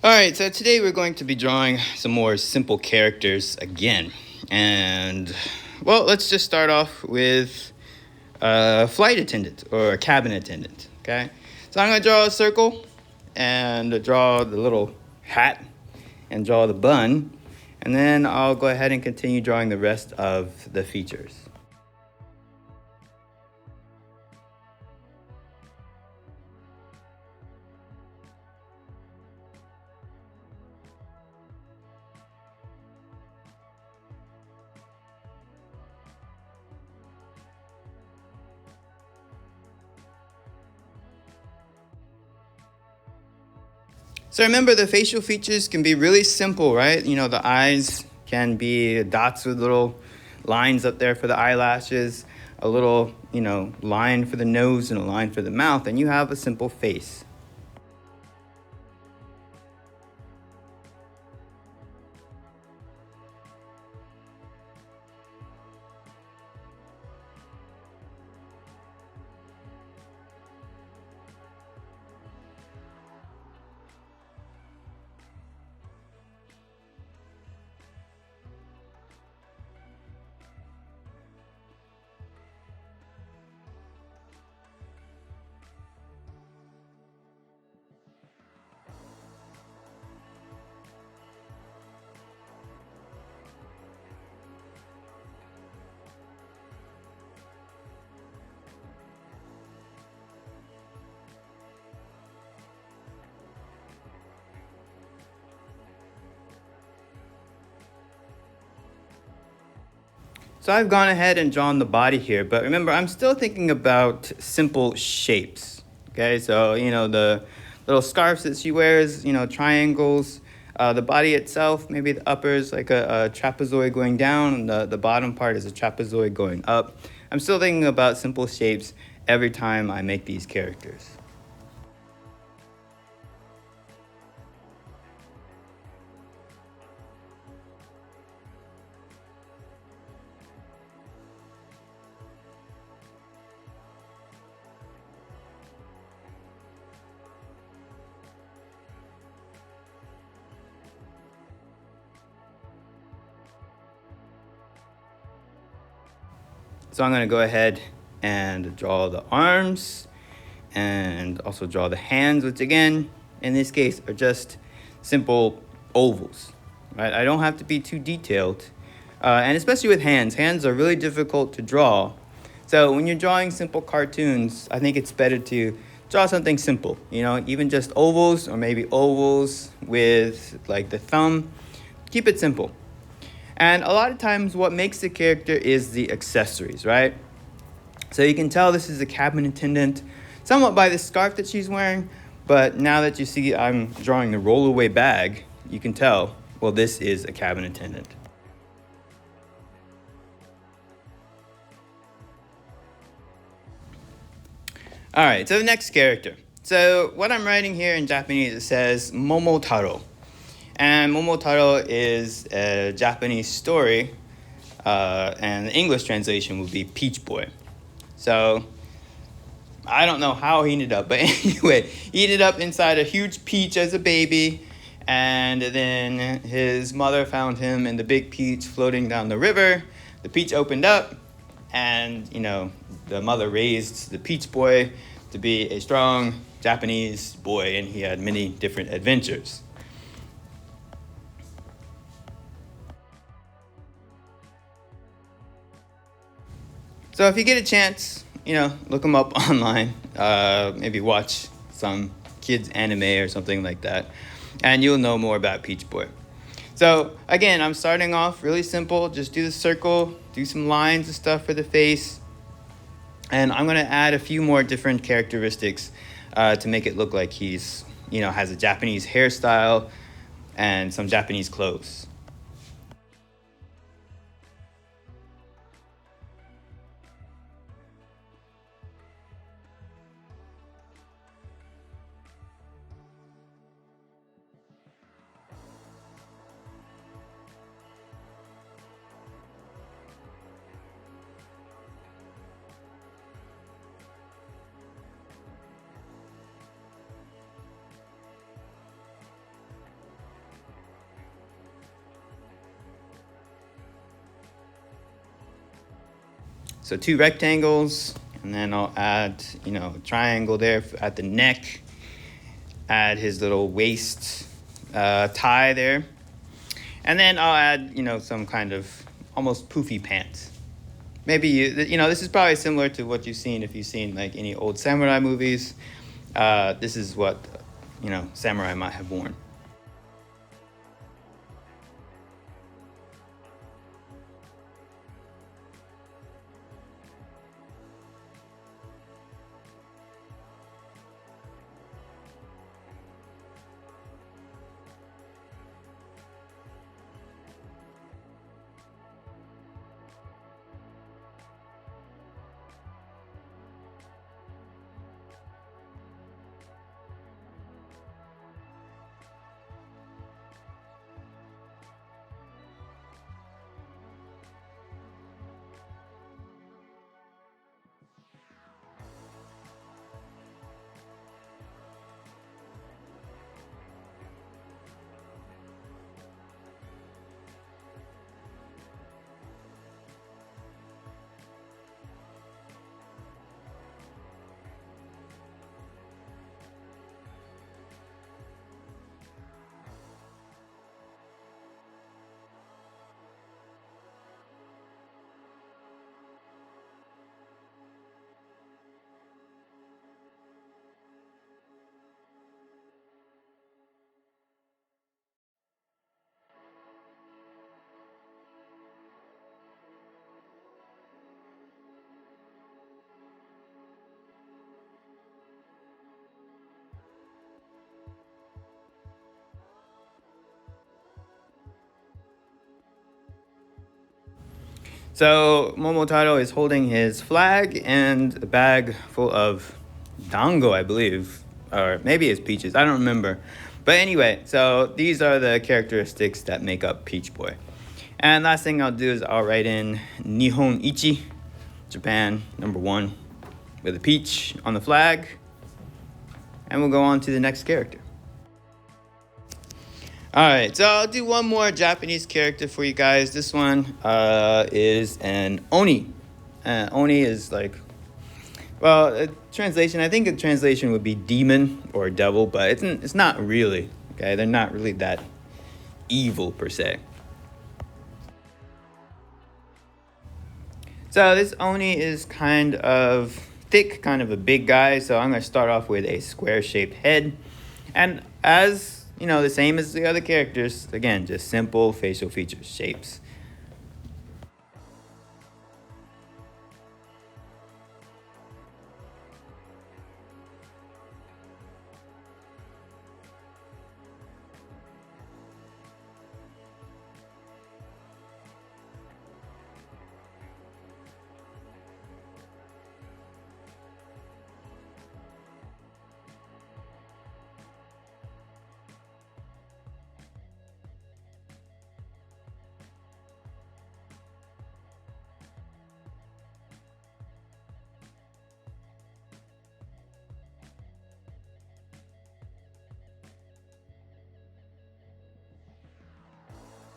Alright, so today we're going to be drawing some more simple characters again. And, well, let's just start off with a flight attendant or a cabin attendant, okay? So I'm going to draw a circle and draw the little hat and draw the bun. And then I'll go ahead and continue drawing the rest of the features. So remember, the facial features can be really simple, right? You know, the eyes can be dots with little lines up there for the eyelashes, a little, line for the nose and a line for the mouth, and you have a simple face. So I've gone ahead and drawn the body here, but remember, I'm still thinking about simple shapes. Okay, so, the little scarves that she wears, triangles. The body itself, maybe the upper is like a trapezoid going down, and the bottom part is a trapezoid going up. I'm still thinking about simple shapes every time I make these characters. So I'm going to go ahead and draw the arms and also draw the hands, which again, in this case, are just simple ovals, right? I don't have to be too detailed. And especially with hands are really difficult to draw. So when you're drawing simple cartoons, I think it's better to draw something simple, even just ovals or maybe ovals with like the thumb. Keep it simple. And a lot of times what makes the character is the accessories, right? So you can tell this is a cabin attendant somewhat by the scarf that she's wearing, but now that you see I'm drawing the rollaway bag, you can tell, well, this is a cabin attendant. All right, so the next character. So what I'm writing here in Japanese, it says Momotaro. And Momotaro is a Japanese story, and the English translation would be Peach Boy. So I don't know how he ended up, but anyway, he ended up inside a huge peach as a baby, and then his mother found him in the big peach floating down the river. The peach opened up, and the mother raised the Peach Boy to be a strong Japanese boy, and he had many different adventures. So if you get a chance, look them up online. Maybe watch some kids anime or something like that, and you'll know more about Peach Boy. So again, I'm starting off really simple. Just do the circle, do some lines and stuff for the face, and I'm gonna add a few more different characteristics to make it look like he's, has a Japanese hairstyle and some Japanese clothes. So 2 rectangles, and then I'll add, a triangle there at the neck. Add his little waist tie there. And then I'll add, some kind of almost poofy pants. Maybe, this is probably similar to what you've seen if you've seen like any old samurai movies. This is what, samurai might have worn. So Momotaro is holding his flag and a bag full of dango, I believe, or maybe it's peaches. I don't remember. But anyway, so these are the characteristics that make up Peach Boy. And last thing I'll do is I'll write in Nihon Ichi, Japan, #1, with a peach on the flag. And we'll go on to the next character. Alright, so I'll do one more Japanese character for you guys. This one is an Oni. Oni is like, well, a translation, I think a translation would be demon or devil, but it's not really, okay? They're not really that evil per se. So this Oni is kind of thick, kind of a big guy, so I'm going to start off with a square-shaped head. And as the same as the other characters. Again, just simple facial features, shapes.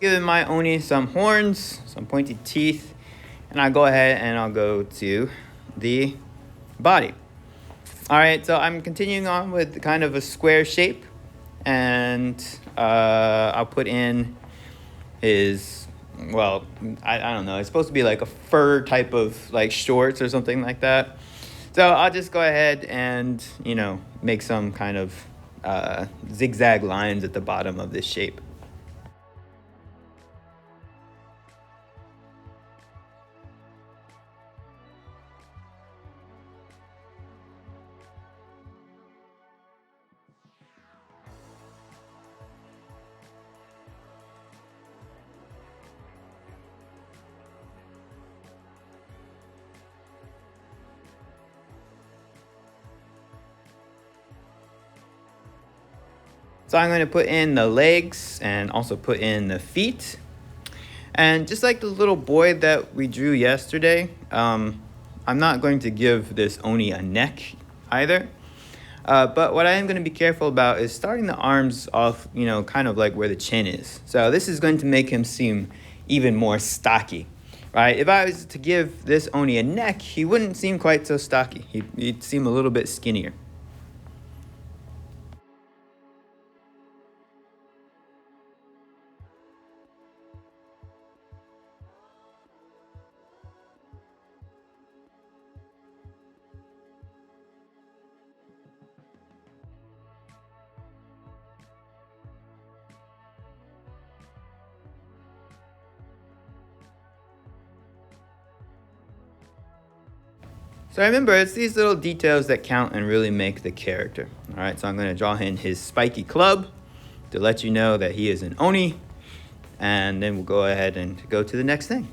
Giving my Oni some horns, some pointed teeth, and I'll go ahead and I'll go to the body. Alright, so I'm continuing on with kind of a square shape, and I'll put in his, well, I don't know, it's supposed to be like a fur type of like shorts or something like that. So I'll just go ahead and, make some kind of zigzag lines at the bottom of this shape. So I'm going to put in the legs and also put in the feet. And just like the little boy that we drew yesterday, I'm not going to give this Oni a neck either. But what I am going to be careful about is starting the arms off, kind of like where the chin is. So this is going to make him seem even more stocky. right? If I was to give this Oni a neck, he wouldn't seem quite so stocky. He'd seem a little bit skinnier. So remember, it's these little details that count and really make the character. All right, so I'm going to draw in his spiky club to let you know that he is an Oni. And then we'll go ahead and go to the next thing.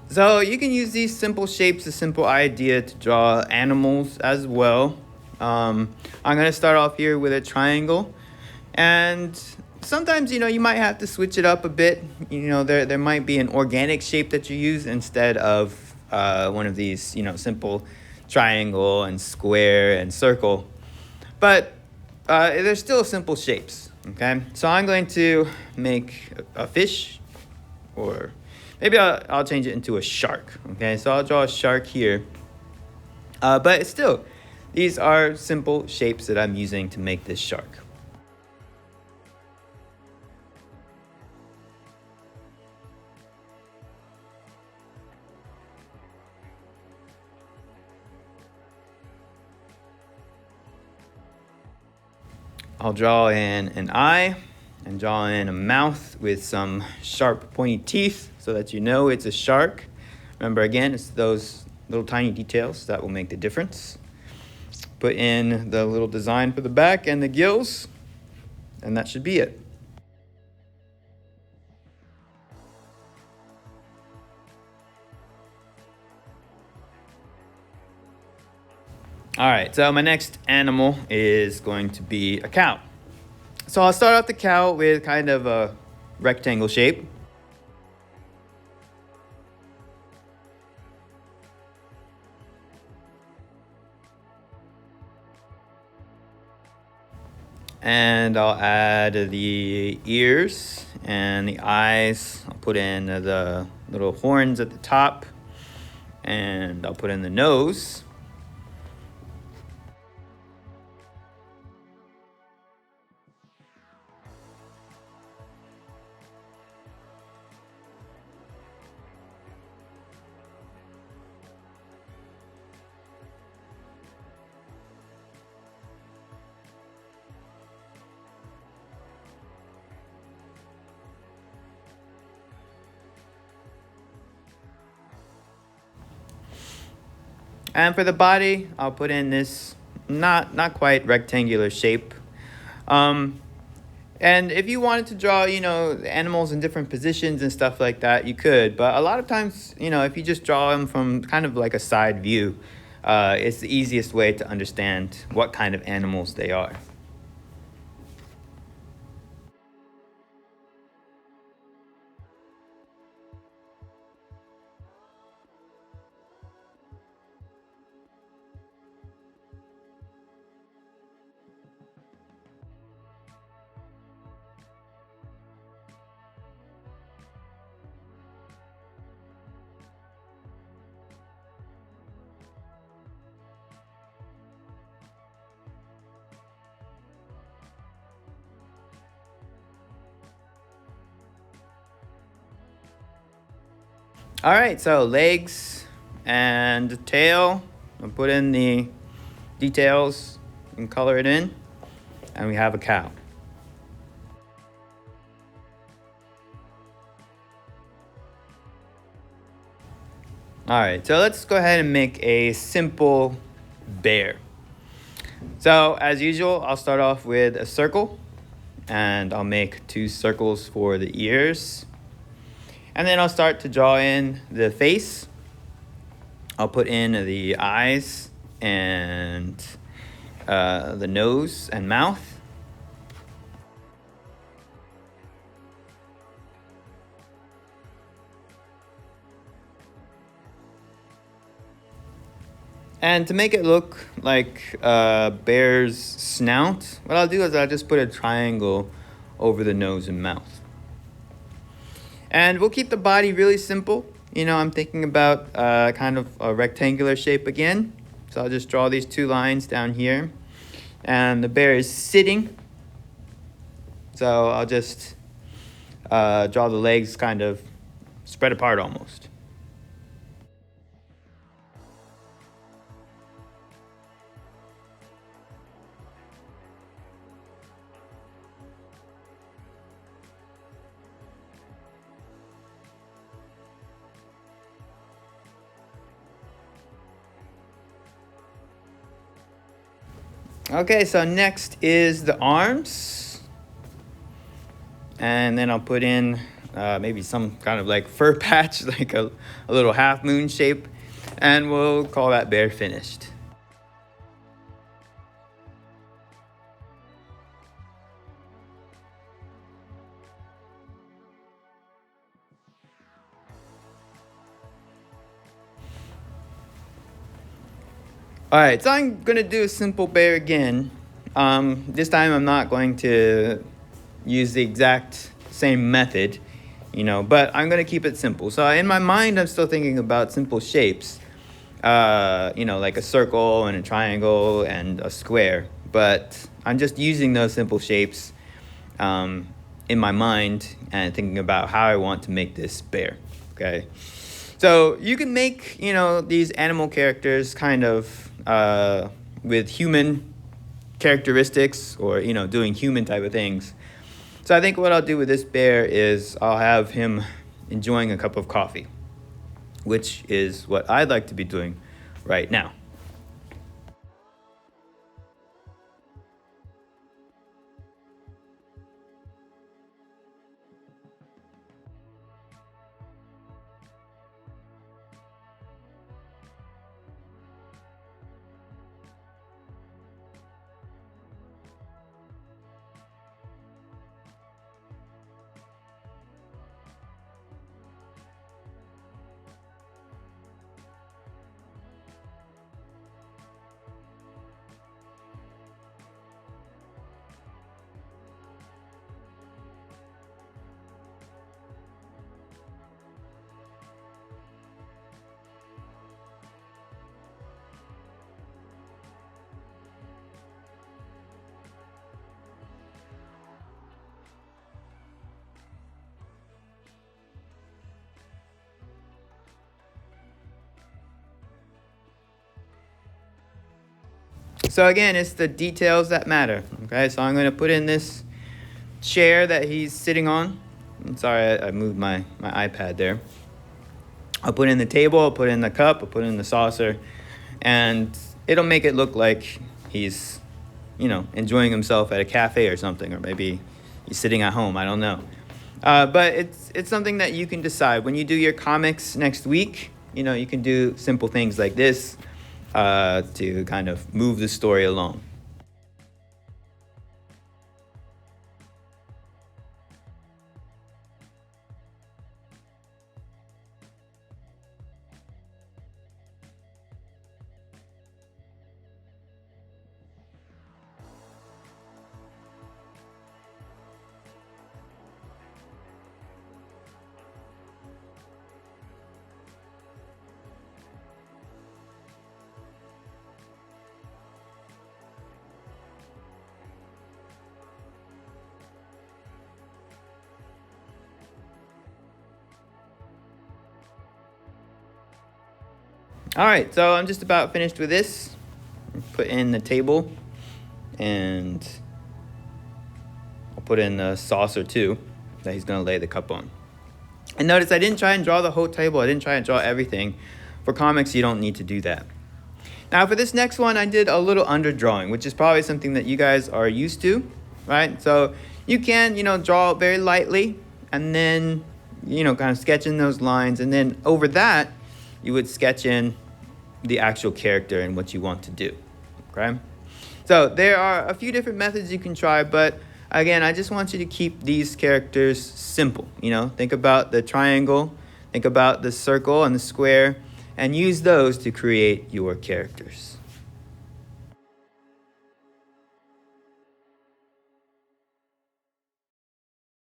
So you can use these simple shapes, a simple idea to draw animals as well. I'm going to start off here with a triangle. And sometimes, you might have to switch it up a bit. There might be an organic shape that you use instead of one of these, simple triangle and square and circle. But they're still simple shapes, okay? So I'm going to make a fish, or maybe I'll change it into a shark, okay? So I'll draw a shark here. But still, these are simple shapes that I'm using to make this shark. I'll draw in an eye and draw in a mouth with some sharp pointy teeth so that you know it's a shark. Remember, again, it's those little tiny details that will make the difference. Put in the little design for the back and the gills, and that should be it. All right, so my next animal is going to be a cow. So I'll start off the cow with kind of a rectangle shape. And I'll add the ears and the eyes. I'll put in the little horns at the top, and I'll put in the nose. And for the body, I'll put in this not quite rectangular shape. And if you wanted to draw, animals in different positions and stuff like that, you could. But a lot of times, if you just draw them from kind of like a side view, it's the easiest way to understand what kind of animals they are. All right, so legs and tail. I'll put in the details and color it in, and we have a cow. All right, so let's go ahead and make a simple bear. So as usual, I'll start off with a circle, and I'll make 2 circles for the ears. And then I'll start to draw in the face. I'll put in the eyes and the nose and mouth. And to make it look like a bear's snout, what I'll do is I'll just put a triangle over the nose and mouth. And we'll keep the body really simple. I'm thinking about kind of a rectangular shape again. So I'll just draw these 2 lines down here. And the bear is sitting. So I'll just draw the legs kind of spread apart almost. Okay, so next is the arms. And then I'll put in maybe some kind of like fur patch, like a little half moon shape. And we'll call that bear finished. All right, so I'm gonna do a simple bear again. This time I'm not going to use the exact same method, but I'm gonna keep it simple. So in my mind, I'm still thinking about simple shapes, like a circle and a triangle and a square. But I'm just using those simple shapes in my mind and thinking about how I want to make this bear, okay? So you can make, these animal characters kind of with human characteristics or, doing human type of things. So I think what I'll do with this bear is I'll have him enjoying a cup of coffee, which is what I'd like to be doing right now. So again, it's the details that matter, okay? So I'm gonna put in this chair that he's sitting on. I'm sorry, I moved my iPad there. I'll put in the table, I'll put in the cup, I'll put in the saucer, and it'll make it look like he's, enjoying himself at a cafe or something, or maybe he's sitting at home, I don't know. But it's something that you can decide. When you do your comics next week, you can do simple things like this to kind of move the story along. All right, so I'm just about finished with this. Put in the table, and I'll put in the saucer too that he's gonna lay the cup on. And notice I didn't try and draw the whole table. I didn't try and draw everything. For comics, you don't need to do that. Now for this next one, I did a little underdrawing, which is probably something that you guys are used to, right? So you can, draw very lightly, and then, kind of sketch in those lines, and then over that, you would sketch in the actual character and what you want to do, okay? So there are a few different methods you can try, but again, I just want you to keep these characters simple, Think about the triangle, think about the circle and the square, and use those to create your characters.